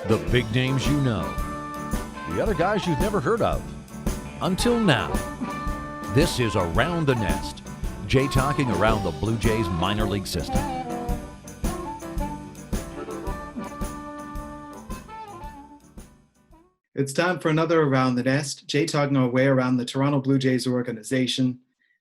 The big names you know. The other guys you've never heard of. Until now. This is Around the Nest. Jay talking around the Blue Jays minor league system. It's time for another Around the Nest. Jay talking our way around the Toronto Blue Jays organization.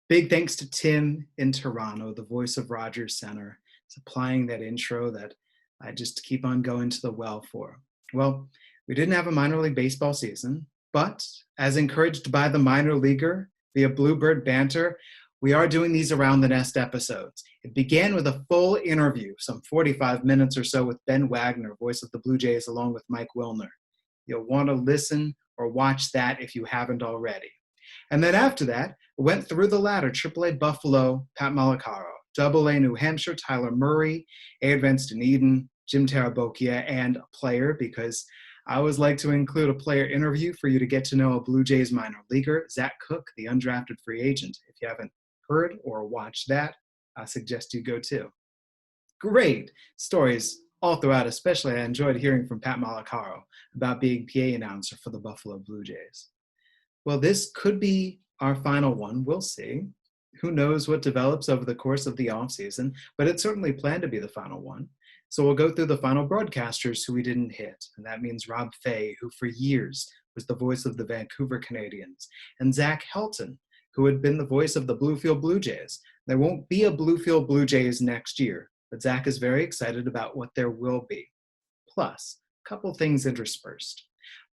Big thanks to Tim in Toronto, the voice of Rogers Center, supplying that intro that I just keep on going to the well for. Well, we didn't have a minor league baseball season, but as encouraged by the minor leaguer via Bluebird Banter, we are doing these Around the Nest episodes. It began with a full interview, some 45 minutes or so, with Ben Wagner, voice of the Blue Jays, along with Mike Wilner. You'll want to listen or watch that if you haven't already. And then after that, we went through the ladder: AAA Buffalo, Pat Malacaro; AA New Hampshire, Tyler Murray; Advanced Dunedin, Jim Tarabokia, and a player, because I always like to include a player interview for you to get to know a Blue Jays minor leaguer, Zach Cook, the undrafted free agent. If you haven't heard or watched that, I suggest you go too. Great stories all throughout, especially I enjoyed hearing from Pat Malacaro about being PA announcer for the Buffalo Blue Jays. Well, this could be our final one. We'll see. Who knows what develops over the course of the offseason, but it's certainly planned to be the final one. So we'll go through the final broadcasters who we didn't hit, and that means Rob Fai, who for years was the voice of the Vancouver Canadians, and Zach Helton, who had been the voice of the Bluefield Blue Jays. There won't be a Bluefield Blue Jays next year, but Zach is very excited about what there will be. Plus, a couple things interspersed.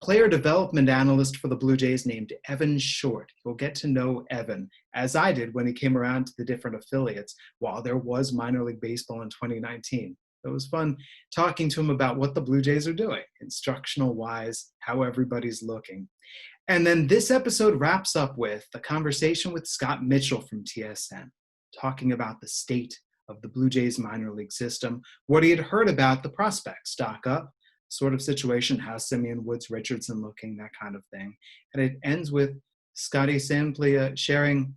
Player development analyst for the Blue Jays named Evan Short. You'll get to know Evan, as I did when he came around to the different affiliates while there was minor league baseball in 2019. It was fun talking to him about what the Blue Jays are doing, instructional-wise, how everybody's looking. And then this episode wraps up with a conversation with Scott Mitchell from TSN, talking about the state of the Blue Jays minor league system, what he had heard about the prospects, stock up, sort of situation, how's Simeon Woods Richardson looking, that kind of thing. And it ends with Scotty simply sharing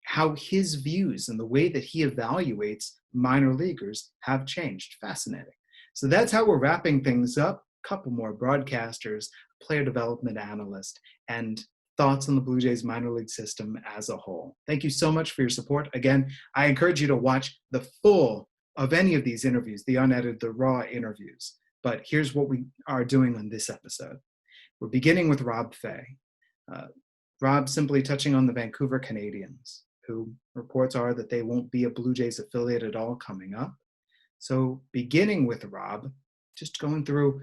how his views and the way that he evaluates minor leaguers have changed. Fascinating. So that's how we're wrapping things up. A couple more broadcasters, player development analyst, and thoughts on the Blue Jays minor league system as a whole. Thank you so much for your support. Again, I encourage you to watch the full of any of these interviews, the unedited, the raw interviews. But here's what we are doing on this episode. We're beginning with Rob Fai. Rob simply touching on the Vancouver Canadians, who reports are that they won't be a Blue Jays affiliate at all coming up. So beginning with Rob, just going through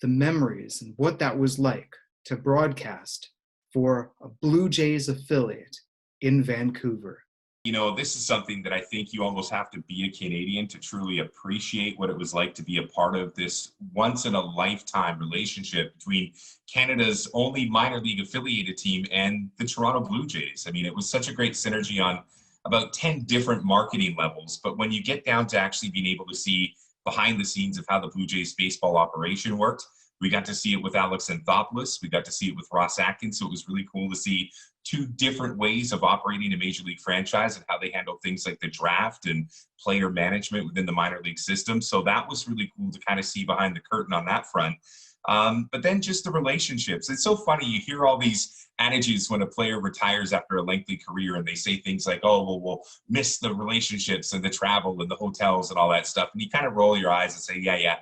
the memories and what that was like to broadcast for a Blue Jays affiliate in Vancouver. You know, this is something that I think you almost have to be a Canadian to truly appreciate what it was like to be a part of this once-in-a-lifetime relationship between Canada's only minor league affiliated team and the Toronto Blue Jays. I mean, it was such a great synergy on about 10 different marketing levels. But when you get down to actually being able to see behind the scenes of how the Blue Jays baseball operation worked, we got to see it with Alex Anthopoulos. We got to see it with Ross Atkins. So it was really cool to see two different ways of operating a major league franchise and how they handle things like the draft and player management within the minor league system. So that was really cool to kind of see behind the curtain on that front. But then just the relationships. It's so funny. You hear all these adages when a player retires after a lengthy career and they say things like, oh, well, we'll miss the relationships and the travel and the hotels and all that stuff. And you kind of roll your eyes and say, yeah.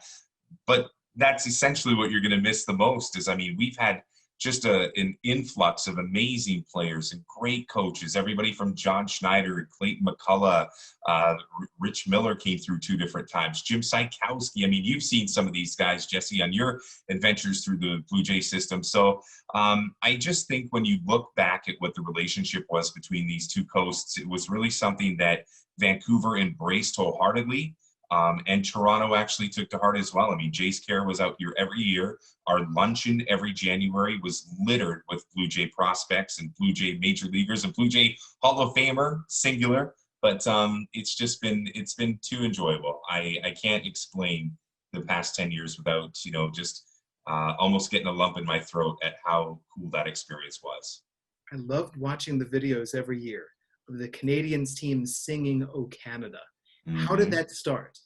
But that's essentially what you're going to miss the most is, I mean, we've had just an influx of amazing players and great coaches, everybody from John Schneider, Clayton McCullough, Rich Miller came through 2 different times, Jim Sykowski. I mean, you've seen some of these guys, Jesse, on your adventures through the Blue Jay system. So I just think when you look back at what the relationship was between these two coasts, it was really something that Vancouver embraced wholeheartedly. And Toronto actually took to heart as well. I mean, Jays Care was out here every year. Our luncheon every January was littered with Blue Jay prospects and Blue Jay major leaguers and Blue Jay Hall of Famer, singular. But it's been too enjoyable. I can't explain the past 10 years without, just almost getting a lump in my throat at how cool that experience was. I loved watching the videos every year of the Canadians team singing "O Canada." How did that start?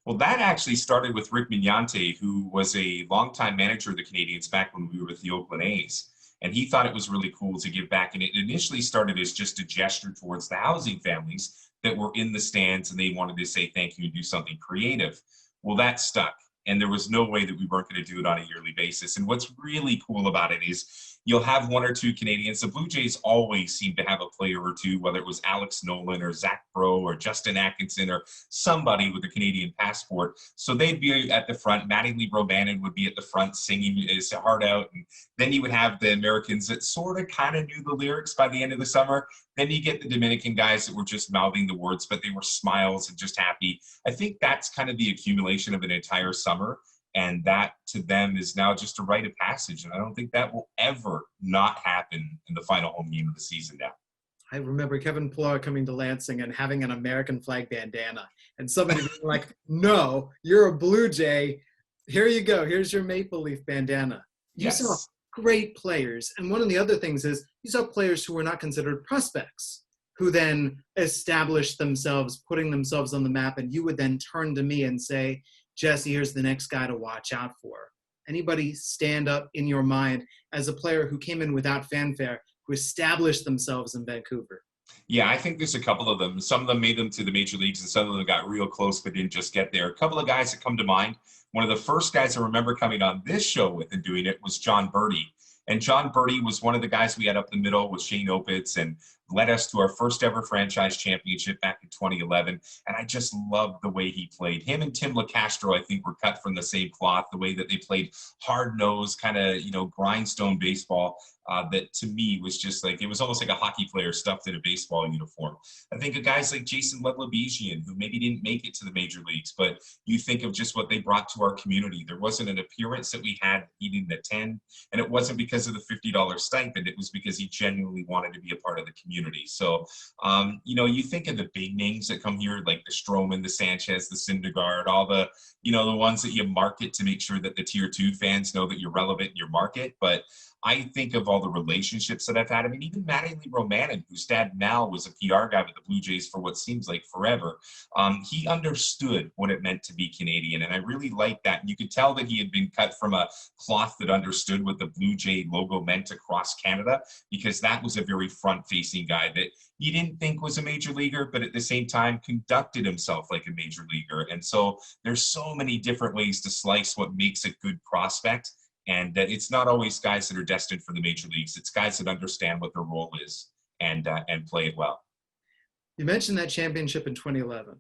Well, that actually started with Rick Mignante, who was a longtime manager of the Canadians back when we were with the Oakland A's. And he thought it was really cool to give back. And it initially started as just a gesture towards the housing families that were in the stands, and they wanted to say thank you and do something creative. Well, that stuck. And there was no way that we weren't going to do it on a yearly basis. And what's really cool about it is you'll have one or two Canadians. The Blue Jays always seem to have a player or two, whether it was Alex Nolan or Zach Bro or Justin Atkinson or somebody with a Canadian passport. So they'd be at the front. Matty Lee Romanen would be at the front singing his heart out. And then you would have the Americans that sort of kind of knew the lyrics by the end of the summer. Then you get the Dominican guys that were just mouthing the words, but they were smiles and just happy. I think that's kind of the accumulation of an entire summer. And that to them is now just a rite of passage. And I don't think that will ever not happen in the final home game of the season now. I remember Kevin Pillar coming to Lansing and having an American flag bandana. And somebody being like, no, you're a Blue Jay. Here you go. Here's your Maple Leaf bandana. You saw great players. And one of the other things is you saw players who were not considered prospects, who then established themselves, putting themselves on the map. And you would then turn to me and say, Jesse, here's the next guy to watch out for. Anybody stand up in your mind as a player who came in without fanfare, who established themselves in Vancouver? Yeah, I think there's a couple of them. Some of them made them to the major leagues, and some of them got real close but didn't just get there. A couple of guys that come to mind. One of the first guys I remember coming on this show with and doing it was John Birdie. And John Birdie was one of the guys we had up the middle with Shane Opitz and led us to our first ever franchise championship back in 2011. And I just loved the way he played. Him and Tim LaCastro, I think, were cut from the same cloth, the way that they played hard-nosed, kind of, grindstone baseball. That to me was just like, it was almost like a hockey player stuffed in a baseball uniform. I think of guys like Jason Ledlebejian, who maybe didn't make it to the major leagues, but you think of just what they brought to our community. There wasn't an appearance that we had he didn't attend, and it wasn't because of the $50 stipend. It was because he genuinely wanted to be a part of the community. So, you think of the big names that come here, like the Stroman, the Sanchez, the Syndergaard, all the, the ones that you market to make sure that the tier 2 fans know that you're relevant in your market. But I think of all the relationships that I've had. I mean, even Matty Lee Romanen, whose dad Mal was a PR guy with the Blue Jays for what seems like forever. He understood what it meant to be Canadian, and I really liked that. And you could tell that he had been cut from a cloth that understood what the Blue Jay logo meant across Canada, because that was a very front-facing guy that you didn't think was a major leaguer, but at the same time conducted himself like a major leaguer. And so there's so many different ways to slice what makes a good prospect. And it's not always guys that are destined for the major leagues. It's guys that understand what their role is and play it well. You mentioned that championship in 2011.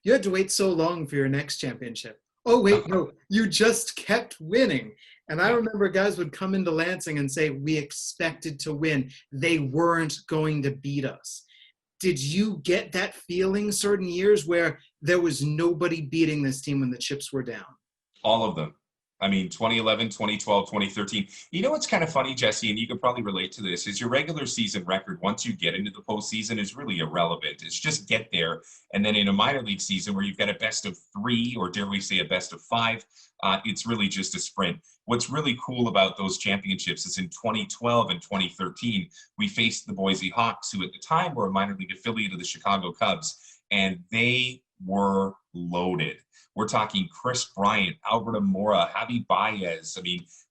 You had to wait so long for your next championship. Oh, wait, no, you just kept winning. And I remember guys would come into Lansing and say, we expected to win. They weren't going to beat us. Did you get that feeling certain years where there was nobody beating this team when the chips were down? All of them. I mean, 2011, 2012, 2013. You know what's kind of funny, Jesse, and you can probably relate to this, is your regular season record, once you get into the postseason, is really irrelevant. It's just get there. And then in a minor league season where you've got a best of 3, or dare we say a best of 5, it's really just a sprint. What's really cool about those championships is in 2012 and 2013, we faced the Boise Hawks, who at the time were a minor league affiliate of the Chicago Cubs, and they were loaded. We're talking Chris Bryant, Albert Amora, Javi Baez,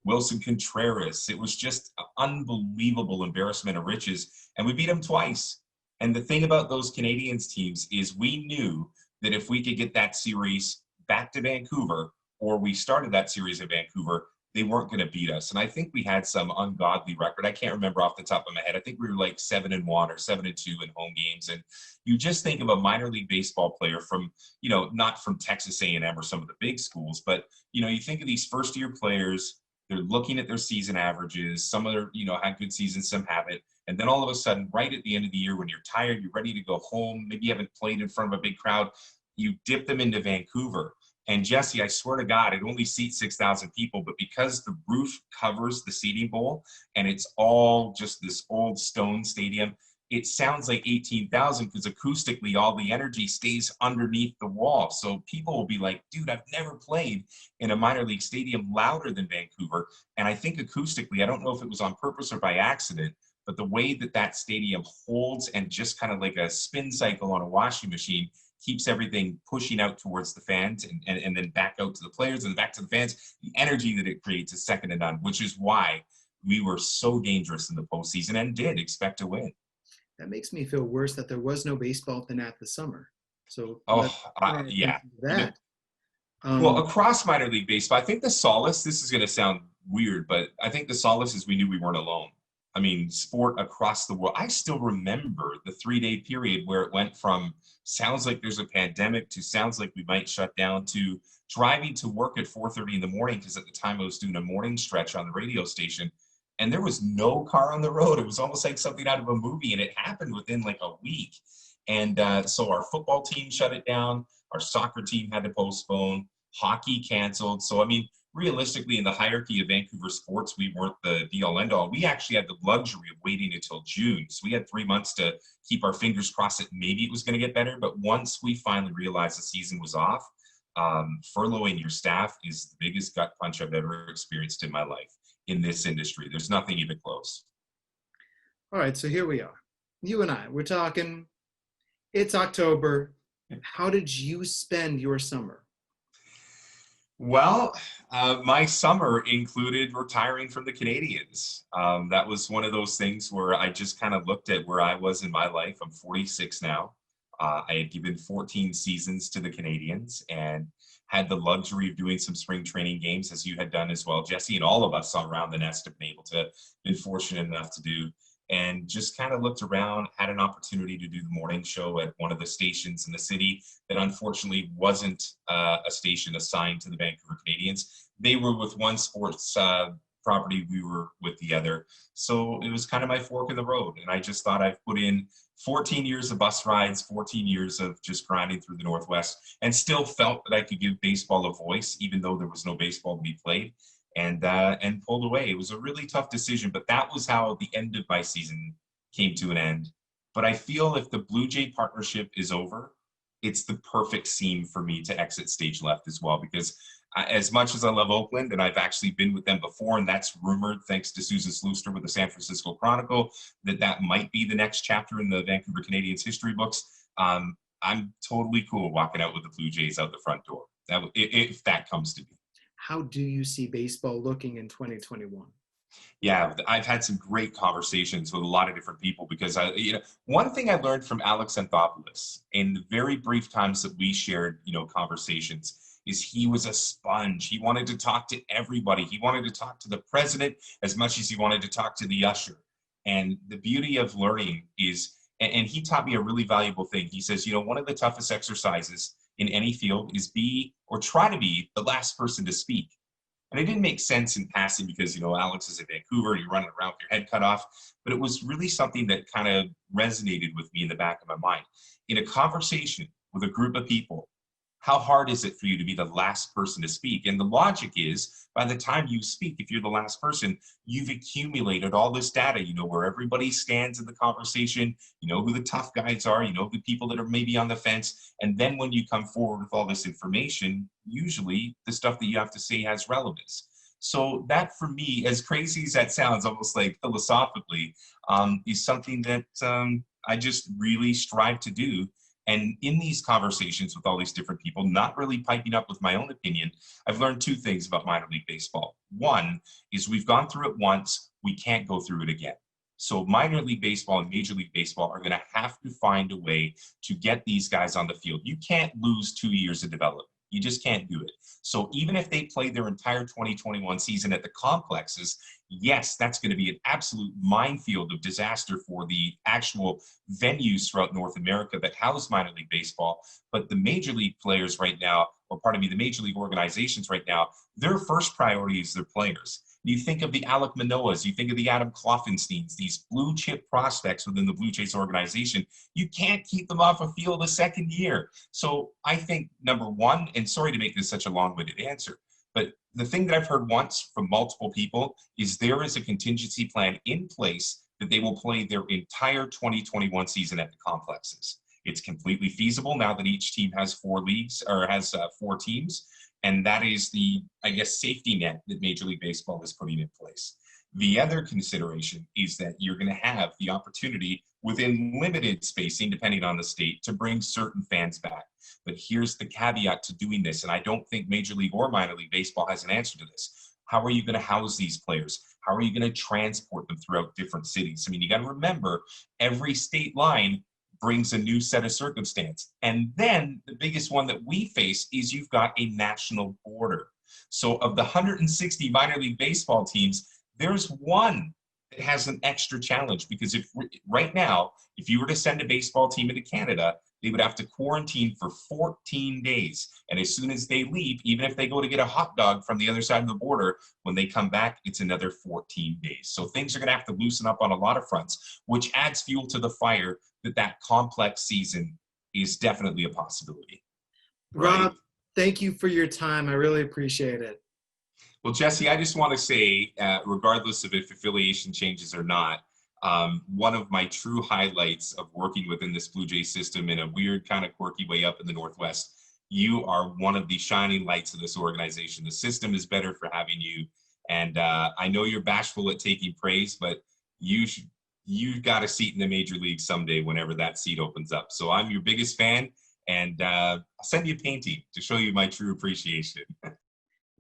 Wilson Contreras. It was just an unbelievable embarrassment of riches, and we beat them twice. And the thing about those Canadians teams is we knew that if we could get that series back to Vancouver, or we started that series in Vancouver, they weren't going to beat us. And I think we had some ungodly record. I can't remember off the top of my head. I think we were like 7-1 or 7-2 in home games. And you just think of a minor league baseball player from, not from Texas A&M or some of the big schools, but, you think of these first year players, they're looking at their season averages. Some of them, had good seasons, some haven't. And then all of a sudden, right at the end of the year, when you're tired, you're ready to go home, maybe you haven't played in front of a big crowd, you dip them into Vancouver. And Jesse, I swear to God, it only seats 6,000 people, but because the roof covers the seating bowl and it's all just this old stone stadium, it sounds like 18,000 because acoustically all the energy stays underneath the wall. So people will be like, dude, I've never played in a minor league stadium louder than Vancouver. And I think acoustically, I don't know if it was on purpose or by accident, but the way that stadium holds and just kind of like a spin cycle on a washing machine keeps everything pushing out towards the fans and then back out to the players and back to the fans. The energy that it creates is second to none, which is why we were so dangerous in the postseason and did expect to win. That makes me feel worse that there was no baseball at the Nat this summer. So Yeah. that. Well, across minor league baseball, I think the solace, this is going to sound weird, but I think the solace is we knew we weren't alone. I mean, sport across the world. I still remember the 3-day period where it went from sounds like there's a pandemic to sounds like we might shut down to driving to work at 4:30 in the morning, because at the time I was doing a morning stretch on the radio station and there was no car on the road. It was almost like something out of a movie, and it happened within like a week. And so our football team shut it down. Our soccer team had to postpone. Hockey canceled. So, I mean, realistically, in the hierarchy of Vancouver sports, we weren't the be-all, end-all. We actually had the luxury of waiting until June. So we had 3 months to keep our fingers crossed that maybe it was going to get better. But once we finally realized the season was off, furloughing your staff is the biggest gut punch I've ever experienced in my life in this industry. There's nothing even close. All right, so here we are. You and I, we're talking, it's October. How did you spend your summer? Well, my summer included retiring from the Canadians. That was one of those things where I just kind of looked at where I was in my life. I'm 46 now. I had given 14 seasons to the Canadians and had the luxury of doing some spring training games, as you had done as well, Jesse, and all of us around the nest have been fortunate enough to do. And just kind of looked around, had an opportunity to do the morning show at one of the stations in the city that unfortunately wasn't a station assigned to the Vancouver Canadians. They were with one sports property, we were with the other. So it was kind of my fork in the road. And I just thought I've put in 14 years of bus rides, 14 years of just grinding through the Northwest, and still felt that I could give baseball a voice, even though there was no baseball to be played. And pulled away. It was a really tough decision, but that was how the end of my season came to an end. But I feel if the Blue Jay partnership is over, it's the perfect scene for me to exit stage left as well, because as much as I love Oakland, and I've actually been with them before, and that's rumored, thanks to Susan Slooster with the San Francisco Chronicle, that might be the next chapter in the Vancouver Canadians history books. I'm totally cool walking out with the Blue Jays out the front door, if that comes to be. How do you see baseball looking in 2021? Yeah, I've had some great conversations with a lot of different people because one thing I learned from Alex Anthopoulos in the very brief times that we shared, conversations, is he was a sponge. He wanted to talk to everybody. He wanted to talk to the president as much as he wanted to talk to the usher. And the beauty of learning is, and he taught me a really valuable thing. He says, one of the toughest exercises in any field is try to be the last person to speak. And it didn't make sense in passing because, Alex is in Vancouver, you're running around with your head cut off. But it was really something that kind of resonated with me in the back of my mind. In a conversation with a group of people, how hard is it for you to be the last person to speak? And the logic is, by the time you speak, if you're the last person, you've accumulated all this data. You know where everybody stands in the conversation. You know who the tough guys are. You know the people that are maybe on the fence. And then when you come forward with all this information, usually the stuff that you have to say has relevance. So that, for me, as crazy as that sounds, almost like philosophically, is something that I just really strive to do. And in these conversations with all these different people, not really piping up with my own opinion, I've learned two things about minor league baseball. One is we've gone through it once, we can't go through it again. So minor league baseball and major league baseball are going to have to find a way to get these guys on the field. You can't lose 2 years of development. You just can't do it. So even if they play their entire 2021 season at the complexes, yes, that's going to be an absolute minefield of disaster for the actual venues throughout North America that house minor league baseball. But the major league players right now, the major league organizations right now, their first priority is their players. You think of the Alek Manoahs, you think of the Adam Kloffensteins, these blue chip prospects within the Blue Jays organization. You can't keep them off a field a second year. So I think, number one, and sorry to make this such a long-winded answer, but the thing that I've heard once from multiple people is there is a contingency plan in place that they will play their entire 2021 season at the complexes. It's completely feasible now that each team has 4 leagues or has 4 teams. And that is the, safety net that Major League Baseball is putting in place. The other consideration is that you're going to have the opportunity within limited spacing, depending on the state, to bring certain fans back. But here's the caveat to doing this, and I don't think Major League or minor league baseball has an answer to this. How are you going to house these players? How are you going to transport them throughout different cities? I mean, you got to remember, every state line brings a new set of circumstance. And then the biggest one that we face is you've got a national border. So of the 160 minor league baseball teams, there's one that has an extra challenge, because if right now, if you were to send a baseball team into Canada, they would have to quarantine for 14 days. And as soon as they leave, even if they go to get a hot dog from the other side of the border, when they come back, it's another 14 days. So things are going to have to loosen up on a lot of fronts, which adds fuel to the fire that complex season is definitely a possibility. Rob, Right? thank you for your time. I really appreciate it. Well, Jesse, I just want to say, regardless of if affiliation changes or not, one of my true highlights of working within this Blue Jay system in a weird kind of quirky way up in the Northwest, you are one of the shining lights of this organization. The system is better for having you. And I know you're bashful at taking praise, but you've got a seat in the major league someday whenever that seat opens up. So I'm your biggest fan, and I'll send you a painting to show you my true appreciation.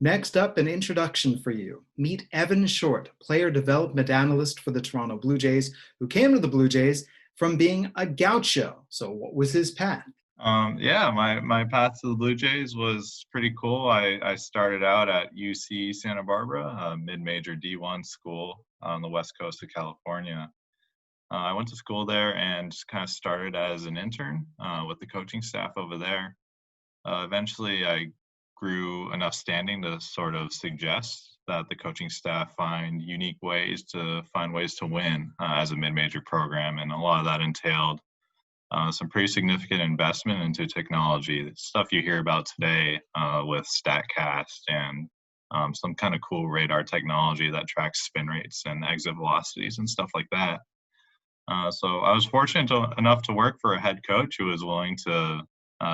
Next up, an introduction for you. Meet Evan Short, player development analyst for the Toronto Blue Jays, who came to the Blue Jays from being a gaucho. So what was his path? My path to the Blue Jays was pretty cool. I started out at UC Santa Barbara, a mid-major D1 school on the west coast of California. I went to school there and just kind of started as an intern with the coaching staff over there. Eventually, I grew enough standing to sort of suggest that the coaching staff find unique ways to win as a mid-major program, and a lot of that entailed some pretty significant investment into technology, stuff you hear about today with StatCast and some kind of cool radar technology that tracks spin rates and exit velocities and stuff like that. So I was fortunate enough to work for a head coach who was willing to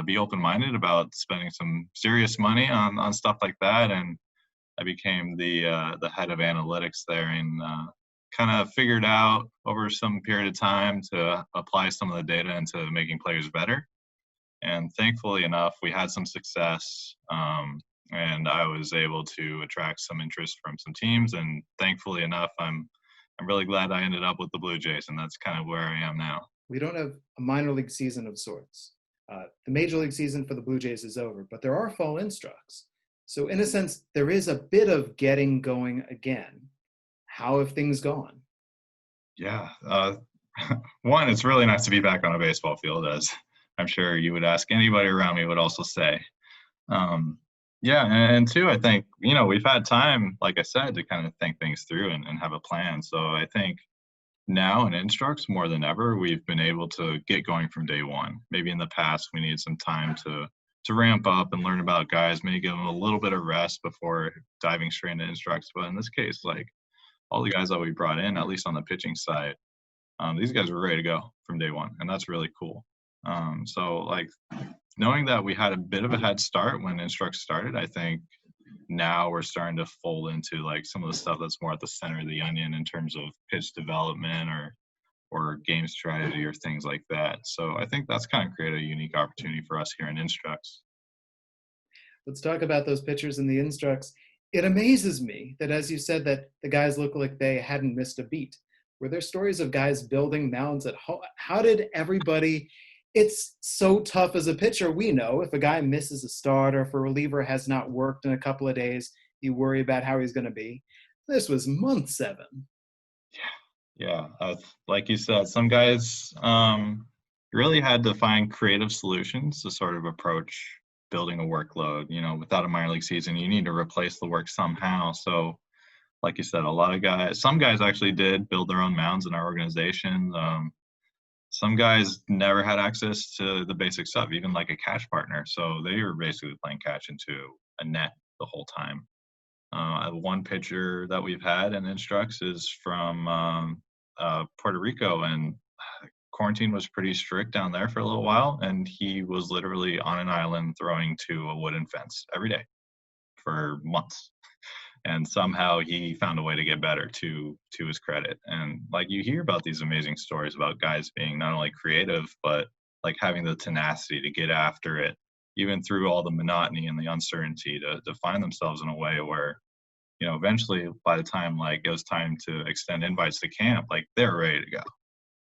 be open-minded about spending some serious money on stuff like that, and I became the head of analytics there, and kind of figured out over some period of time to apply some of the data into making players better. And thankfully enough, we had some success, and I was able to attract some interest from some teams. And thankfully enough, I'm really glad I ended up with the Blue Jays, and that's kind of where I am now. We don't have a minor league season of sorts. The major league season for the Blue Jays is over, but there are fall instructs. So in a sense, there is a bit of getting going again. How have things gone? Yeah. One, it's really nice to be back on a baseball field, as I'm sure you would ask anybody around me would also say. And two, I think, we've had time, like I said, to kind of think things through and have a plan. So I think now in instructs more than ever, we've been able to get going from day one. Maybe in the past, we needed some time to ramp up and learn about guys, maybe give them a little bit of rest before diving straight into instructs. But in this case, like all the guys that we brought in, at least on the pitching side, these guys were ready to go from day one, and that's really cool. So like knowing that we had a bit of a head start when instructs started, I think now we're starting to fold into like some of the stuff that's more at the center of the onion in terms of pitch development or game strategy or things like that. So I think that's kind of created a unique opportunity for us here in instructs. Let's talk about those pitchers in the instructs. It amazes me that, as you said, that the guys look like they hadn't missed a beat. Were there stories of guys building mounds at home? How did everybody? It's so tough as a pitcher. We know if a guy misses a start or if a reliever has not worked in a couple of days, you worry about how he's going to be. This was month 7. Yeah. Like you said, some guys really had to find creative solutions to sort of approach building a workload. Without a minor league season, you need to replace the work somehow. So like you said, some guys actually did build their own mounds in our organization. Some guys never had access to the basic stuff, even like a catch partner. So they were basically playing catch into a net the whole time. One pitcher that we've had in instructs is from Puerto Rico, and quarantine was pretty strict down there for a little while, and he was literally on an island throwing to a wooden fence every day for months. And somehow he found a way to get better, to his credit. And like you hear about these amazing stories about guys being not only creative, but like having the tenacity to get after it, even through all the monotony and the uncertainty, to find themselves in a way where, eventually by the time like it was time to extend invites to camp, like they're ready to go.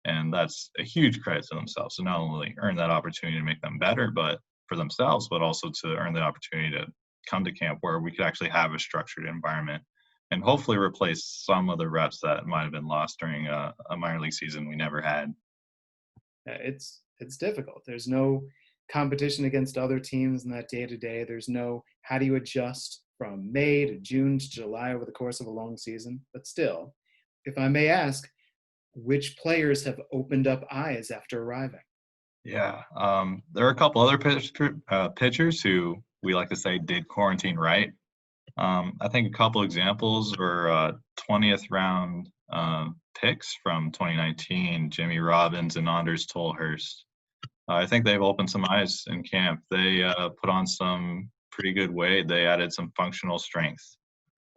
And that's a huge credit to themselves. So not only earn that opportunity to make them better, but for themselves, but also to earn the opportunity to come to camp where we could actually have a structured environment and hopefully replace some of the reps that might have been lost during a minor league season we never had. It's difficult. There's no competition against other teams in that day-to-day. There's no how do you adjust from May to June to July over the course of a long season. But still, if I may ask, which players have opened up eyes after arriving? Yeah, there are a couple other pitchers who we like to say did quarantine right. I think a couple examples were 20th round picks from 2019, Jimmy Robbins and Anders Tolhurst. I think they've opened some eyes in camp. They put on some pretty good weight. They added some functional strength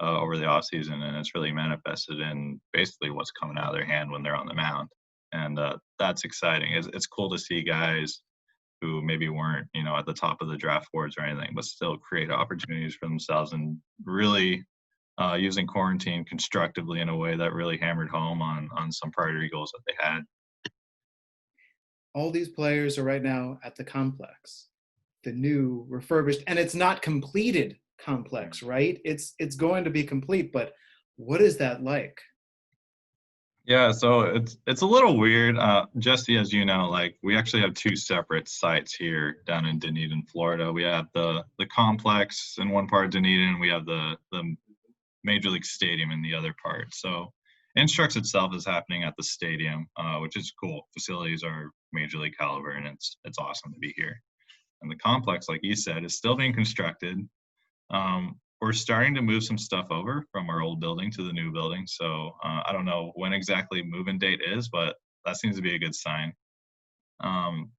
over the offseason, and it's really manifested in basically what's coming out of their hand when they're on the mound. And that's exciting. It's cool to see guys who maybe weren't, at the top of the draft boards or anything, but still create opportunities for themselves and really using quarantine constructively in a way that really hammered home on some priority goals that they had. All these players are right now at the complex, the new refurbished, and it's not completed complex, right? It's going to be complete, but what is that like? Yeah, so it's a little weird. Jesse, as you know, like we actually have two separate sites here down in Dunedin, Florida. We have the complex in one part of Dunedin, and we have the Major League Stadium in the other part. So Instructs itself is happening at the stadium, which is cool. Facilities are Major League caliber, and it's awesome to be here. And the complex, like you said, is still being constructed. We're starting to move some stuff over from our old building to the new building. So I don't know when exactly move-in date is, but that seems to be a good sign.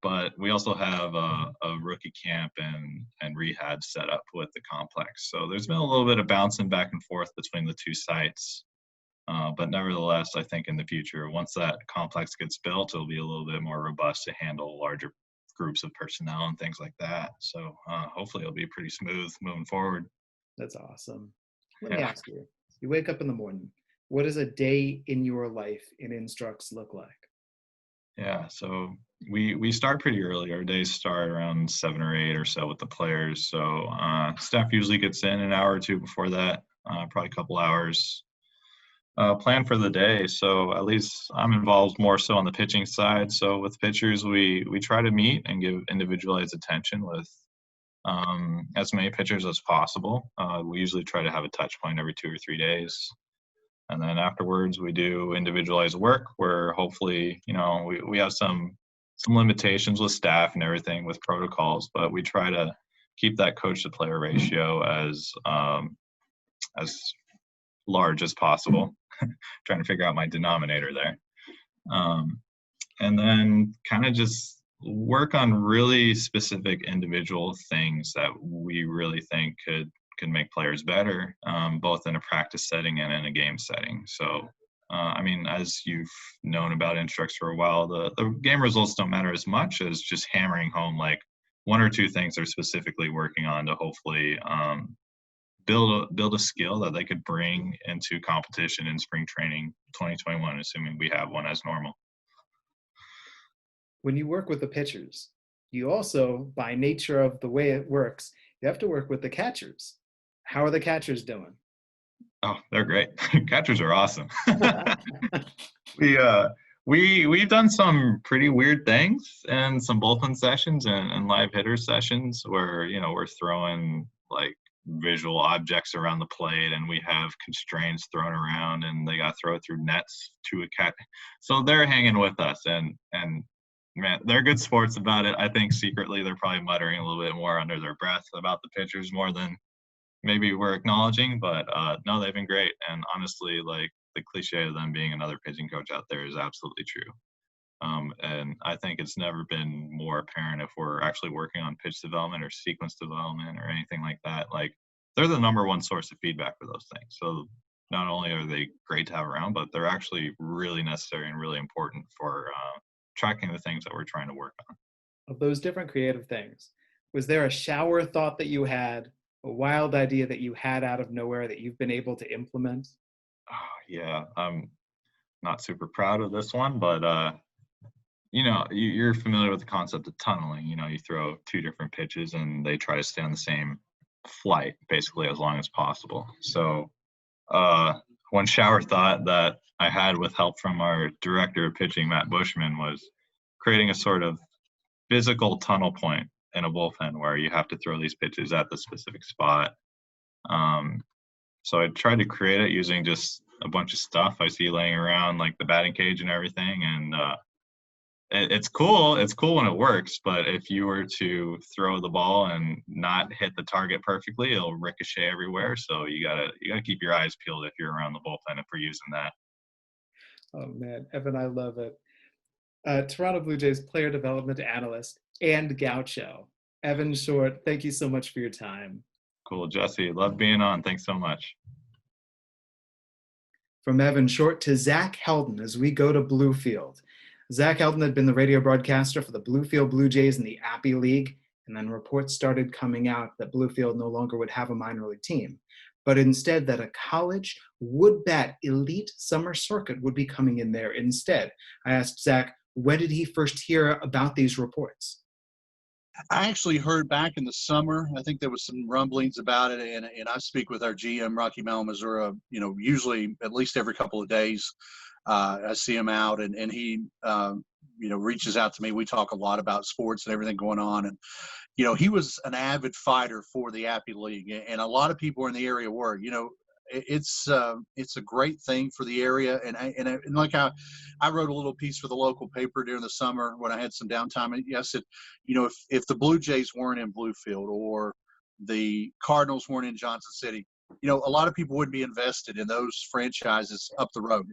But we also have a rookie camp and rehab set up with the complex. So there's been a little bit of bouncing back and forth between the two sites. But nevertheless, I think in the future, once that complex gets built, it'll be a little bit more robust to handle larger groups of personnel and things like that. So hopefully it'll be pretty smooth moving forward. That's awesome. Let me ask you, you wake up in the morning, what does a day in your life in Instructs look like? Yeah, so we start pretty early. Our days start around 7 or 8 or so with the players. So staff usually gets in an hour or two before that, probably a couple hours. Plan for the day. So at least I'm involved more so on the pitching side. So with pitchers, we try to meet and give individualized attention with as many pitchers as possible. We usually try to have a touch point every 2 or 3 days. And then afterwards we do individualized work where hopefully, we have some limitations with staff and everything with protocols, but we try to keep that coach to player ratio as large as possible. Trying to figure out my denominator there. And then kind of just work on really specific individual things that we really think could make players better, both in a practice setting and in a game setting. So, as you've known about Instructs for a while, the game results don't matter as much as just hammering home like 1 or 2 things they're specifically working on to hopefully build a skill that they could bring into competition in spring training 2021, assuming we have one as normal. When you work with the pitchers, you also, by nature of the way it works, you have to work with the catchers. How are the catchers doing? Oh, they're great. Catchers are awesome. We've done some pretty weird things and some bullpen sessions and live hitter sessions where, we're throwing like visual objects around the plate and we have constraints thrown around and they got to throw it through nets to a cat. So they're hanging with us and man, they're good sports about it. I think secretly they're probably muttering a little bit more under their breath about the pitchers more than maybe we're acknowledging, but no, they've been great. And honestly, like the cliche of them being another pitching coach out there is absolutely true. And I think it's never been more apparent if we're actually working on pitch development or sequence development or anything like that. Like they're the number one source of feedback for those things. So not only are they great to have around, but they're actually really necessary and really important for tracking the things that we're trying to work on. of those different creative things, was there a shower thought that you had, a wild idea that you had out of nowhere that you've been able to implement? Oh, yeah, I'm not super proud of this one, but you're familiar with the concept of tunneling. You throw two different pitches and they try to stay on the same flight basically as long as possible. So one shower thought that I had with help from our director of pitching, Matt Bushman, was creating a sort of physical tunnel point in a bullpen where you have to throw these pitches at the specific spot. So I tried to create it using just a bunch of stuff I see laying around, like the batting cage and everything. And it's cool. It's cool when it works, but if you were to throw the ball and not hit the target perfectly, it'll ricochet everywhere. So you gotta keep your eyes peeled if you're around the bullpen if we're using that. Oh man, Evan, I love it. Toronto Blue Jays player development analyst and gaucho, Evan Short, thank you so much for your time. Cool, Jesse. Love being on. Thanks so much. From Evan Short to Zach Helton as we go to Bluefield. Zach Helton had been the radio broadcaster for the Bluefield Blue Jays in the Appy League, and then reports started coming out that Bluefield no longer would have a minor league team, but instead that a college wood-bat elite summer circuit would be coming in there instead. I asked Zach, when did he first hear about these reports? I actually heard back in the summer. I think there was some rumblings about it, and I speak with our GM, Rocky Mountain, Missouri, usually at least every couple of days. I see him out, and he, reaches out to me. We talk a lot about sports and everything going on, and he was an avid fighter for the Appy League, and a lot of people in the area were. It's a great thing for the area, and like I wrote a little piece for the local paper during the summer when I had some downtime. And I said, if the Blue Jays weren't in Bluefield or the Cardinals weren't in Johnson City, a lot of people wouldn't be invested in those franchises up the road.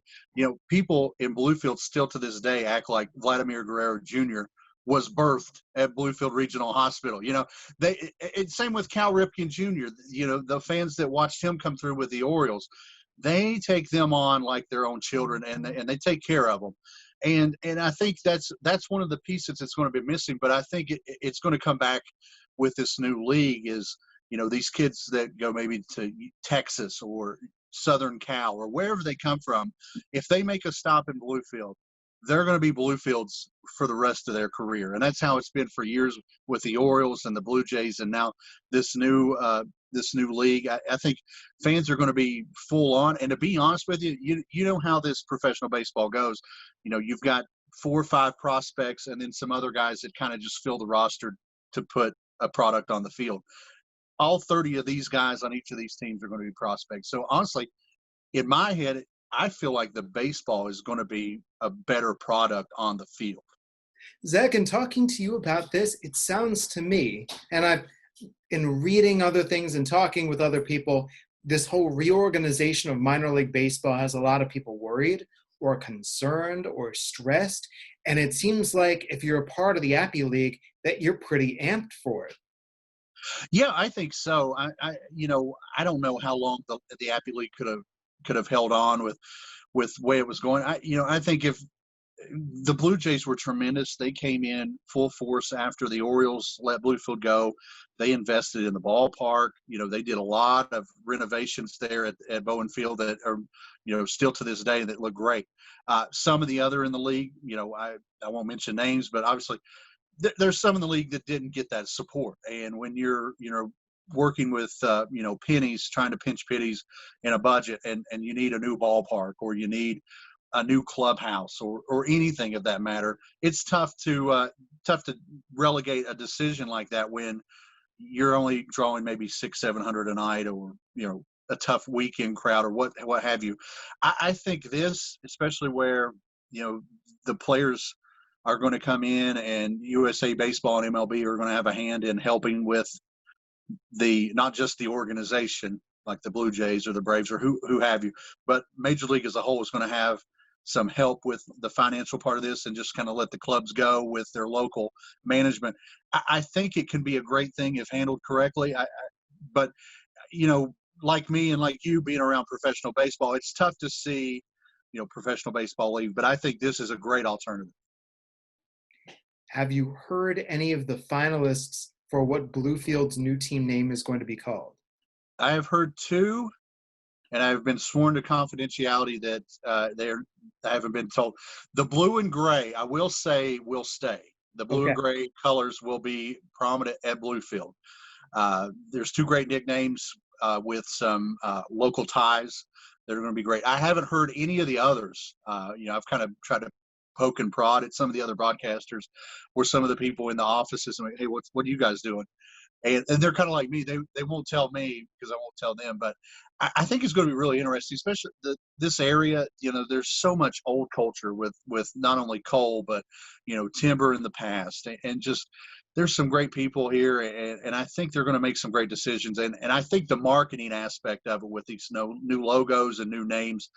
People in Bluefield still to this day act like Vladimir Guerrero Jr. was birthed at Bluefield Regional Hospital. Same with Cal Ripken Jr. The fans that watched him come through with the Orioles, they take them on like their own children, and they take care of them. And I think that's one of the pieces that's going to be missing. But I think it's going to come back with this new league is, these kids that go maybe to Texas or Southern Cal or wherever they come from, if they make a stop in Bluefield, they're going to be Bluefields for the rest of their career. And that's how it's been for years with the Orioles and the Blue Jays. And now this new league, I think fans are going to be full on. And to be honest with you, you know how this professional baseball goes. You've got 4 or 5 prospects and then some other guys that kind of just fill the roster to put a product on the field. All 30 of these guys on each of these teams are going to be prospects. So honestly, in my head, I feel like the baseball is going to be a better product on the field. Zach, in talking to you about this, it sounds to me, and in reading other things and talking with other people, this whole reorganization of minor league baseball has a lot of people worried or concerned or stressed. And it seems like if you're a part of the Appy League, that you're pretty amped for it. Yeah, I think so. I don't know how long the Appy League could have held on with the way it was going. I think if the Blue Jays were tremendous, they came in full force after the Orioles let Bluefield go. They invested in the ballpark. They did a lot of renovations there at Bowen Field that are, still to this day that look great. Some of the other in the league, I won't mention names, but obviously there's some in the league that didn't get that support. And when you're, working with, pennies, trying to pinch pennies in a budget, and you need a new ballpark or you need a new clubhouse or anything of that matter, it's tough to relegate a decision like that when you're only drawing maybe 600-700 a night, or, a tough weekend crowd or what have you. I think this, especially where, the players are going to come in and USA Baseball and MLB are going to have a hand in helping with not just the organization like the Blue Jays or the Braves or who have you, but Major League as a whole is going to have some help with the financial part of this and just kind of let the clubs go with their local management. I think it can be a great thing if handled correctly. But like me and like you being around professional baseball, it's tough to see, professional baseball leave, but I think this is a great alternative. have you heard any of the finalists for what Bluefield's new team name is going to be called? I have heard two, and I've been sworn to confidentiality that I haven't been told. The blue and gray, I will say, will stay. The blue and gray colors will be prominent at Bluefield. There's two great nicknames with some local ties that are going to be great. I haven't heard any of the others. I've kind of tried to poke and prod at some of the other broadcasters or some of the people in the offices and like, hey, what are you guys doing? And they're kind of like me. They won't tell me because I won't tell them. But I think it's going to be really interesting, especially this area. There's so much old culture with not only coal, but, timber in the past. And just there's some great people here. And I think they're going to make some great decisions. And I think the marketing aspect of it with these new logos and new names,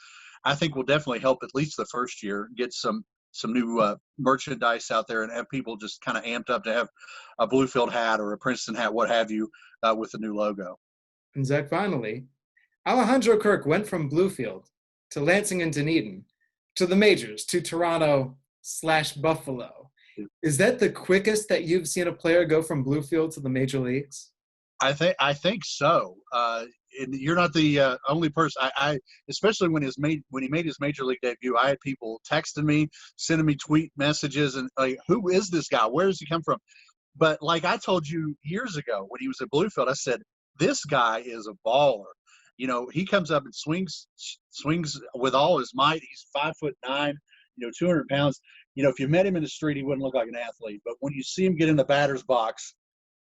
I think will definitely help at least the first year get some new merchandise out there and have people just kind of amped up to have a Bluefield hat or a Princeton hat, what have you, with the new logo. And Zach, finally, Alejandro Kirk went from Bluefield to Lansing and Dunedin to the majors, to Toronto/Buffalo. Is that the quickest that you've seen a player go from Bluefield to the major leagues? I think so. And you're not the only person. I especially when he made his major league debut, I had people texting me, sending me tweet messages, and like, who is this guy? Where does he come from? But like I told you years ago when he was at Bluefield, I said this guy is a baller. He comes up and swings with all his might. He's 5'9", 200 pounds. If you met him in the street, he wouldn't look like an athlete. But when you see him get in the batter's box,